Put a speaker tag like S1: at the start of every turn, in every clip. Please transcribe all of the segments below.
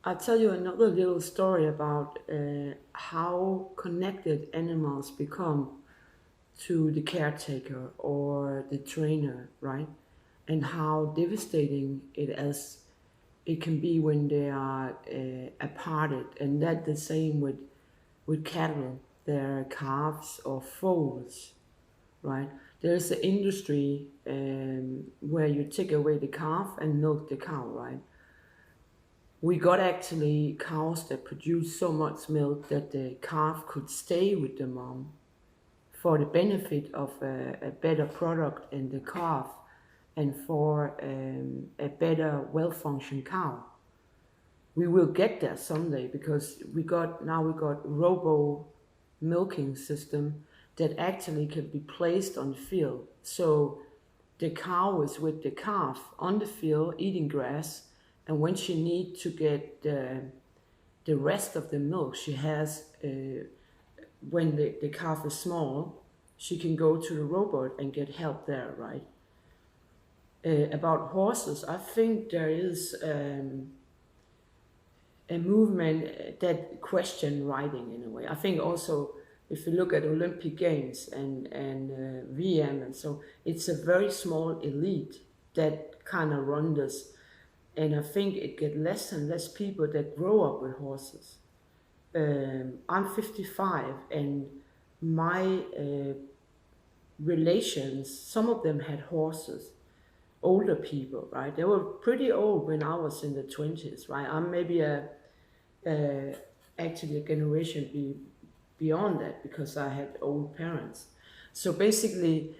S1: I'll tell you another little story about how connected animals become to the caretaker or the trainer, right? And how devastating it can be when they are aparted, and that the same with cattle, their calves or foals, right? There's an industry where you take away the calf and milk the cow, right? We got actually cows that produce so much milk that the calf could stay with the mom for the benefit of a better product in the calf and for a better well-functioned cow. We will get there someday because we got robo milking system that actually can be placed on the field. So the cow is with the calf on the field eating grass, and when she needs to get the rest of the milk she has, when the calf is small, she can go to the robot and get help there, right? About horses, I think there is a movement that question riding in a way. I think also if you look at Olympic Games and VM, and so it's a very small elite that kind of run this, and I think it get less and less people that grow up with horses. I'm 55, and my relations, some of them had horses, older people, right? They were pretty old when I was in the 20s, right? I'm maybe uh, actually a generation beyond that because I had old parents. So basically,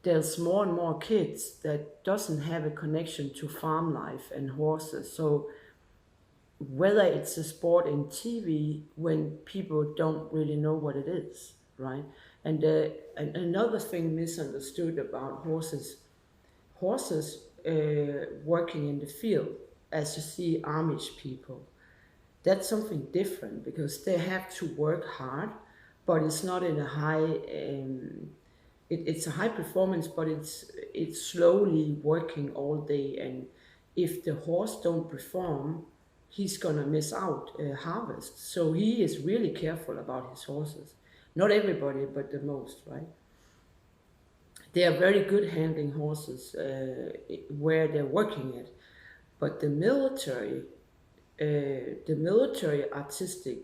S1: there's more and more kids that doesn't have a connection to farm life and horses. So whether it's a sport in TV when people don't really know what it is, right? And another thing misunderstood about horses working in the field, as you see Amish people, that's something different because they have to work hard, but it's not in a high. It's a high performance, but it's slowly working all day, and if the horse don't perform, he's gonna miss out harvest. So he is really careful about his horses. Not everybody, but the most, right? They are very good handling horses where they're working it, but the military artistic,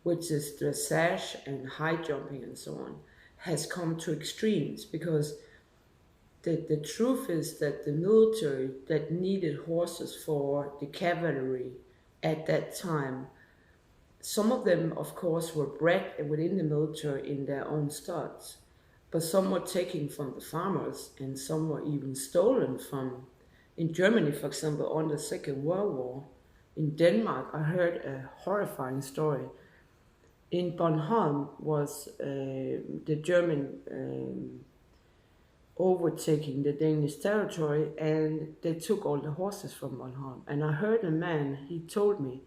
S1: which is dressage and high jumping and so on, has come to extremes because the truth is that the military that needed horses for the cavalry at that time, some of them, of course, were bred within the military in their own studs, but some were taken from the farmers and some were even stolen from. In Germany, for example, on the Second World War, in Denmark, I heard a horrifying story. In Bornholm was the German overtaking the Danish territory, and they took all the horses from Bornholm. And I heard a man, he told me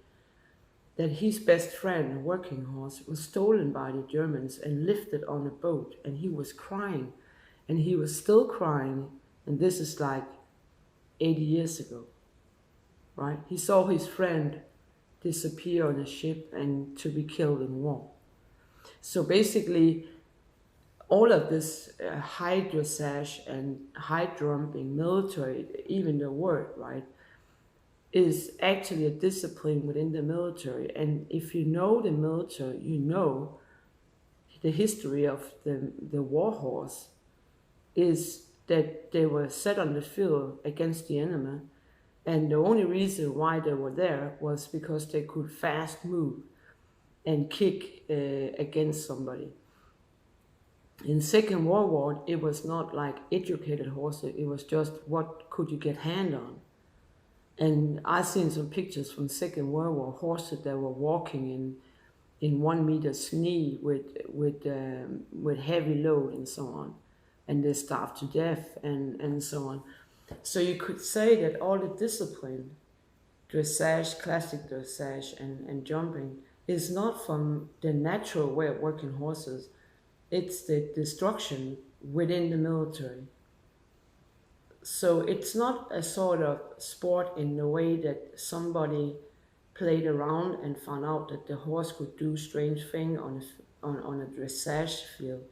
S1: that his best friend, a working horse, was stolen by the Germans and lifted on a boat, and he was crying, and he was still crying, and this is like 80 years ago, right? He saw his friend disappear on a ship and to be killed in war. So basically, all of this high dressage and high jumping military, even the word, right, is actually a discipline within the military. And if you know the military, you know the history of the war horse is that they were set on the field against the enemy. And the only reason why they were there was because they could fast move and kick against somebody. In Second World War, it was not like educated horses. It was just what could you get hand on. And I've seen some pictures from Second World War horses that were walking in 1 meter knee with heavy load and so on, and they starved to death and so on. So you could say that all the discipline, dressage, classic dressage, and jumping is not from the natural way of working horses. It's the destruction within the military. So it's not a sort of sport in the way that somebody played around and found out that the horse could do strange thing on a dressage field.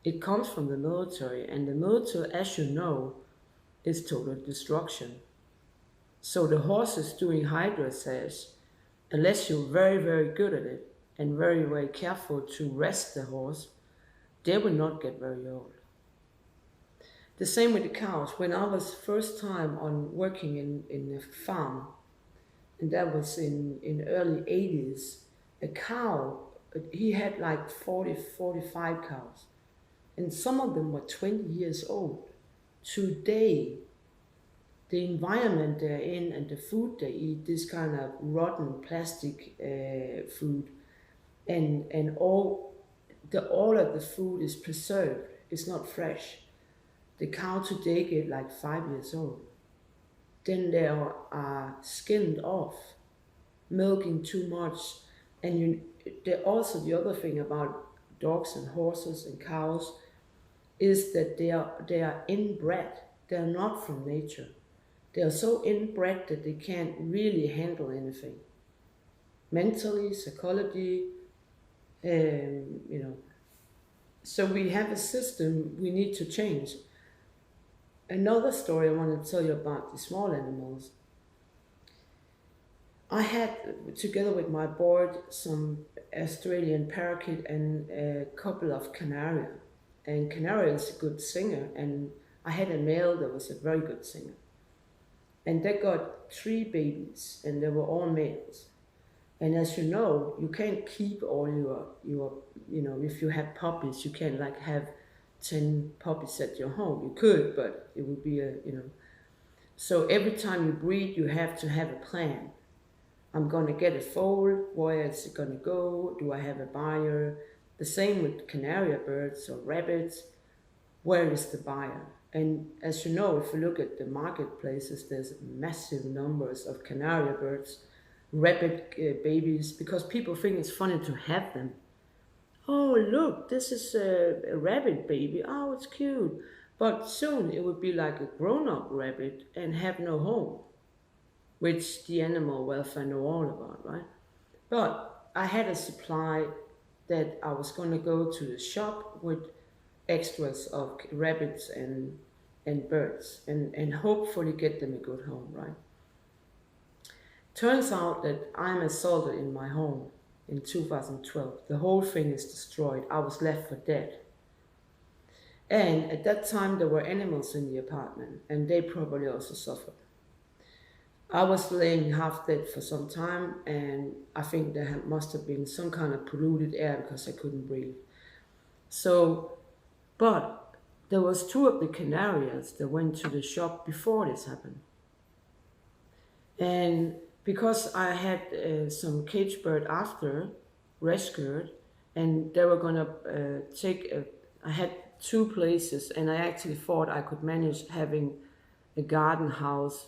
S1: It comes from the military, and the military, as you know, is total destruction. So the horses doing high dressage, unless you're very, very good at it and very, very careful to rest the horse, they will not get very old. The same with the cows. When I was first time on working in a farm, and that was in early 80s, a cow, he had like 40, 45 cows, and some of them were 20 years old. Today, the environment they're in and the food they eat, this kind of rotten plastic food, and all of the food is preserved. It's not fresh. The cow today get like 5 years old. Then they are skinned off, milking too much, and also the other thing about dogs and horses and cows is that they are inbred. They are not from nature. They are so inbred that they can't really handle anything. Mentally, psychology, you know. So we have a system we need to change. Another story I want to tell you about the small animals. I had, together with my board, some Australian parakeet and a couple of canary. And canary is a good singer, and I had a male that was a very good singer. And they got 3 babies, and they were all males. And as you know, you can't keep all your if you have puppies, you can't like have 10 puppies at your home. You could, but it would be So every time you breed, you have to have a plan. I'm gonna get a foal, where is it gonna go? Do I have a buyer? The same with canary birds or rabbits, where is the buyer? And as you know, if you look at the marketplaces, there's massive numbers of canary birds, rabbit babies, because people think it's funny to have them. Oh, look, this is a rabbit baby. Oh, it's cute. But soon it would be like a grown-up rabbit and have no home, which the animal welfare know all about, right? But I had a supply that I was going to go to the shop with extras of rabbits and birds and hopefully get them a good home, right? Turns out that I'm assaulted in my home in 2012. The whole thing is destroyed. I was left for dead. And at that time there were animals in the apartment, and they probably also suffered. I was laying half dead for some time, and I think there must have been some kind of polluted air because I couldn't breathe. So, but there was 2 of the canaries that went to the shop before this happened. And because I had some cage bird after rescued, and they were gonna I had 2 places, and I actually thought I could manage having a garden house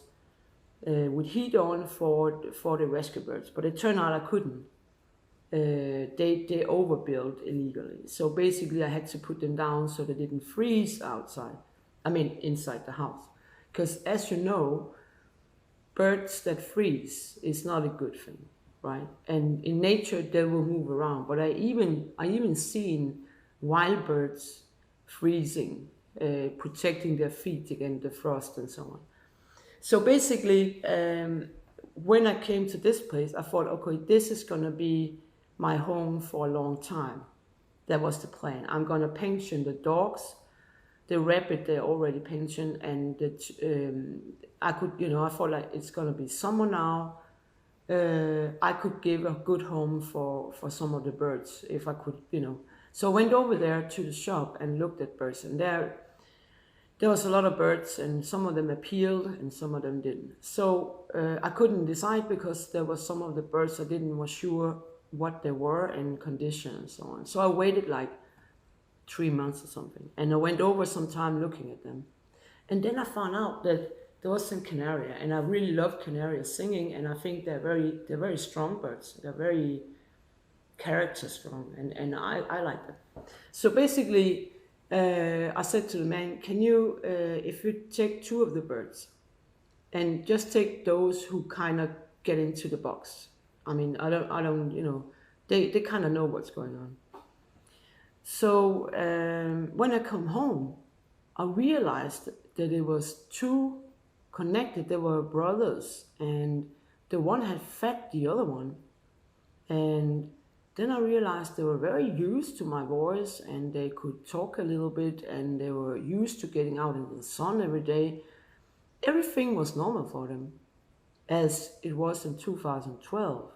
S1: with heat on for the rescue birds, but it turned out I couldn't. They overbuilt illegally, so basically I had to put them down so they didn't freeze outside. I mean inside the house, because as you know, birds that freeze is not a good thing, right? And in nature they will move around, but I even seen wild birds freezing, protecting their feet against the frost and so on. So basically, when I came to this place, I thought, okay, this is gonna be my home for a long time. That was the plan. I'm gonna pension the dogs, the rabbit they already pensioned, and I could, I thought like it's gonna be summer now. I could give a good home for some of the birds if I could, So I went over there to the shop and looked at birds, and there was a lot of birds, and some of them appealed and some of them didn't. So I couldn't decide because there was some of the birds I was sure what they were and condition and so on. So I waited like 3 months or something, and I went over some time looking at them. And then I found out that there was some canary, and I really love canary singing, and I think they're very strong birds. They're very character strong, and I like them. So basically, I said to the man, can you, if you take 2 of the birds, and just take those who kind of get into the box, I mean, I don't, they kind of know what's going on. So when I come home, I realized that it was two connected. They were brothers, and the one had fed the other one. And then I realized they were very used to my voice, and they could talk a little bit, and they were used to getting out in the sun every day. Everything was normal for them, as it was in 2012.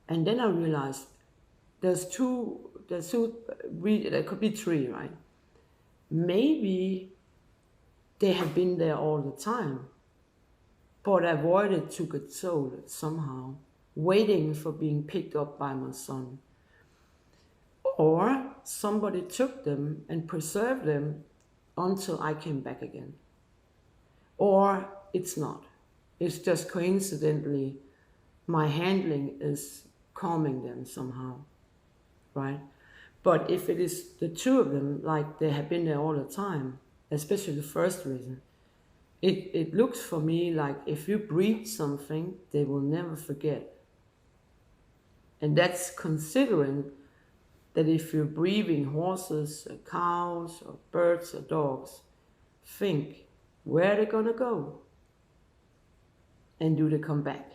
S1: And then I realized there could be three, right? Maybe they have been there all the time, but avoided to get sold somehow, waiting for being picked up by my son. Or somebody took them and preserved them until I came back again. Or it's not. It's just coincidentally my handling is calming them somehow, right? But if it is the two of them, like they have been there all the time, especially the first reason, it looks for me like if you breathe something, they will never forget. And that's considering that if you're breathing horses, or cows, or birds, or dogs, think where they're gonna go and do they come back?